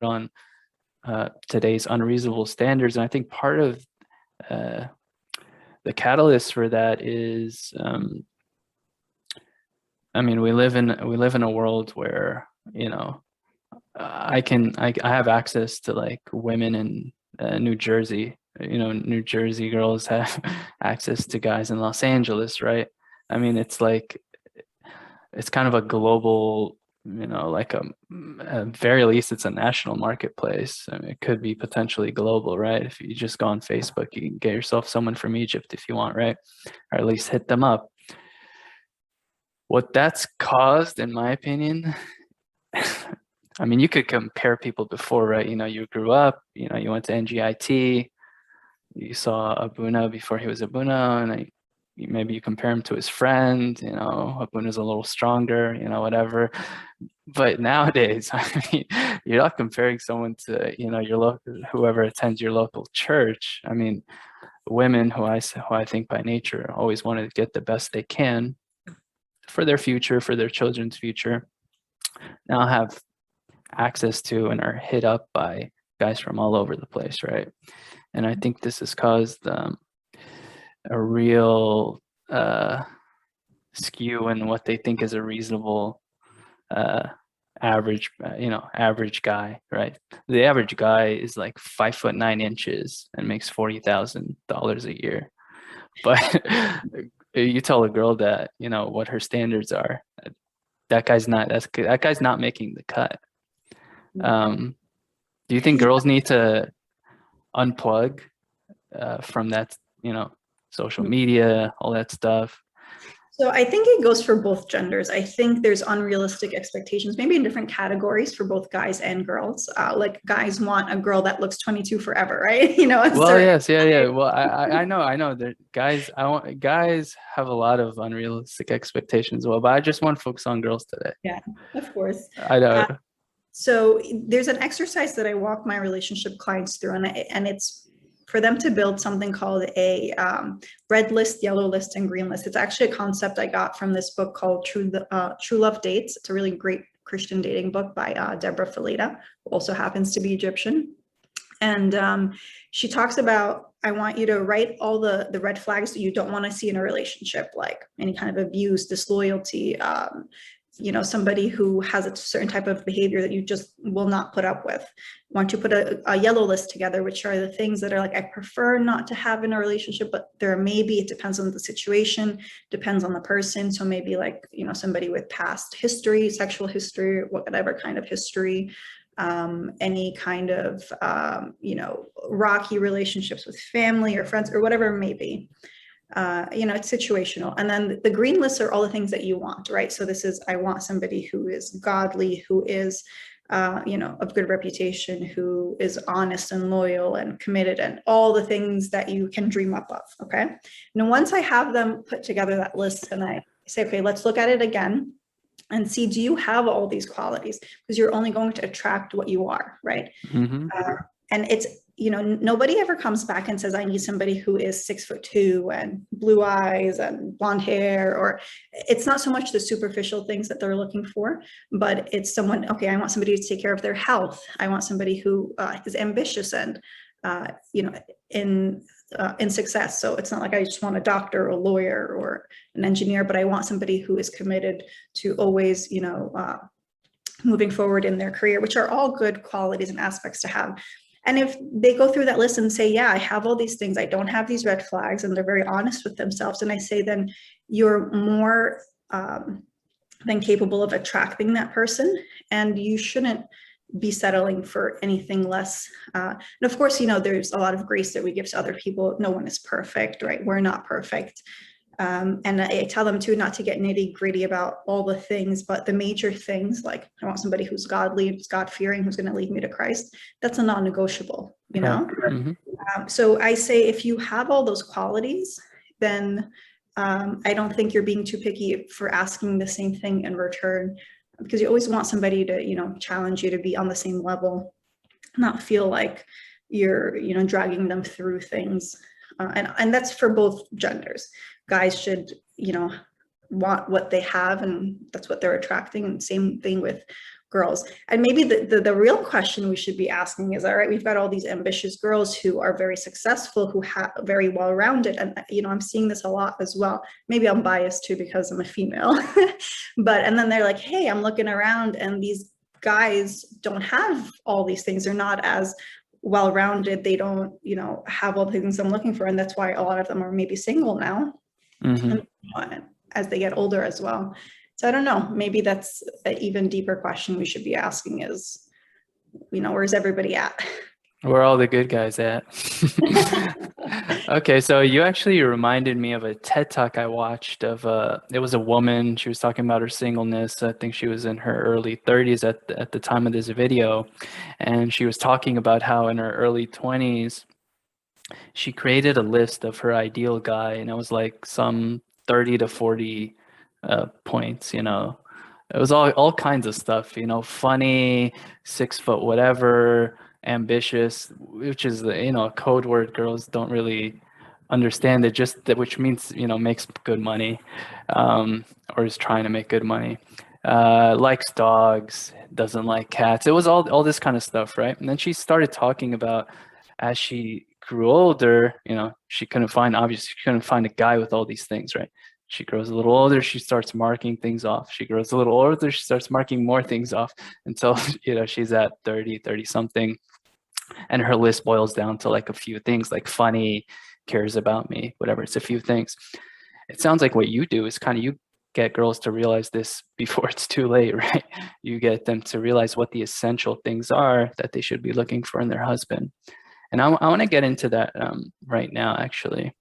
on today's unreasonable standards. And I think part of the catalyst for that is, I mean, we live in a world where, you know, I have access to like women in New Jersey. You know, New Jersey girls have access to guys in Los Angeles, right? I mean, it's like it's kind of a global, you know, like at very least it's a national marketplace. I mean, it could be potentially global, right? If you just go on Facebook, you can get yourself someone from Egypt if you want, right? Or at least hit them up. What that's caused, in my opinion, I mean, you could compare people before, right? You know, you grew up, you know, you went to NGIT, you saw Abuna before he was Abuna, and maybe you compare him to his friend, you know, Abuna's a little stronger, you know, whatever. But nowadays, I mean, you're not comparing someone to, you know, your local, whoever attends your local church. I mean, women who I think by nature always want to get the best they can for their future, for their children's future, now have access to and are hit up by guys from all over the place, right? And I think this has caused a real skew in what they think is a reasonable average, average guy, right? The average guy is like 5'9" and makes $40,000 a year. But you tell a girl that, you know, what her standards are, that guy's not making the cut. Do you think girls need to unplug from that, you know, social media, all that stuff? So I think it goes for both genders. I think there's unrealistic expectations, maybe in different categories for both guys and girls. Like guys want a girl that looks 22 forever, right? You know. Well, yes, yeah. Well, I know that guys, guys have a lot of unrealistic expectations. Well, but I just want to focus on girls today. Yeah, of course. I know. So there's an exercise that I walk my relationship clients through, and it's for them to build something called a red list, yellow list, and green list. It's actually a concept I got from this book called True Love Dates. It's a really great Christian dating book by Deborah Fileta, who also happens to be Egyptian. And she talks about, I want you to write all the red flags that you don't want to see in a relationship, like any kind of abuse, disloyalty, you know, somebody who has a certain type of behavior that you just will not put up with. Want to put a yellow list together, which are the things that are like, I prefer not to have in a relationship, but there may be, it depends on the situation, depends on the person. So maybe like, you know, somebody with past history, sexual history, whatever kind of history, any kind of, you know, rocky relationships with family or friends or whatever it may be. You know, it's situational. And then the green lists are all the things that you want, right? So this is, I want somebody who is godly, who is, you know, of good reputation, who is honest and loyal and committed, and all the things that you can dream up of, okay? And once I have them put together that list, and I say, okay, let's look at it again and see, do you have all these qualities? Because you're only going to attract what you are, right? Mm-hmm. And it's, you know, nobody ever comes back and says, I need somebody who is 6'2" and blue eyes and blonde hair, or it's not so much the superficial things that they're looking for, but it's someone, okay, I want somebody to take care of their health. I want somebody who is ambitious and, you know, in success. So it's not like I just want a doctor or a lawyer or an engineer, but I want somebody who is committed to always, you know, moving forward in their career, which are all good qualities and aspects to have. And if they go through that list and say, yeah, I have all these things, I don't have these red flags, and they're very honest with themselves, and I say, then you're more than capable of attracting that person, and you shouldn't be settling for anything less. And of course, you know, there's a lot of grace that we give to other people. No one is perfect, right? We're not perfect. And I tell them too, not to get nitty gritty about all the things, but the major things, like I want somebody who's godly, who's God-fearing, who's going to lead me to Christ. That's a non-negotiable, you know? Mm-hmm. So I say, if you have all those qualities, then I don't think you're being too picky for asking the same thing in return, because you always want somebody to, you know, challenge you to be on the same level, not feel like you're, you know, dragging them through things. And that's for both genders. Guys should, you know, want what they have, and that's what they're attracting. And same thing with girls. And maybe the real question we should be asking is, all right, we've got all these ambitious girls who are very successful, who have very well-rounded. And, I'm seeing this a lot as well. Maybe I'm biased too because I'm a female, and then they're like, hey, I'm looking around and these guys don't have all these things. They're not as well-rounded. They don't, have all the things I'm looking for. And that's why a lot of them are maybe single now. Mm-hmm. And, as they get older as well. So I don't know, maybe that's an even deeper question we should be asking is, where's everybody at? Where are all the good guys at? Okay, so you actually reminded me of a TED Talk I watched of it was a woman. She was talking about her singleness. I think she was in her early 30s at the time of this video, and she was talking about how in her early 20s she created a list of her ideal guy, and it was like some 30 to 40 points. It was all kinds of stuff. Funny, 6 foot whatever, ambitious, which is a code word girls don't really understand. It just that, which means makes good money, or is trying to make good money. Likes dogs, doesn't like cats. It was all this kind of stuff, right? And then she started talking about, as she grew older, she couldn't find a guy with all these things, right? She grows a little older, she starts marking things off. She grows a little older, she starts marking more things off until she's at 30 something, and her list boils down to like a few things, like funny, cares about me, whatever. It's a few things. It sounds like what you do is kind of, you get girls to realize this before it's too late, right? You get them to realize what the essential things are that they should be looking for in their husband. And I want to get into that right now, actually.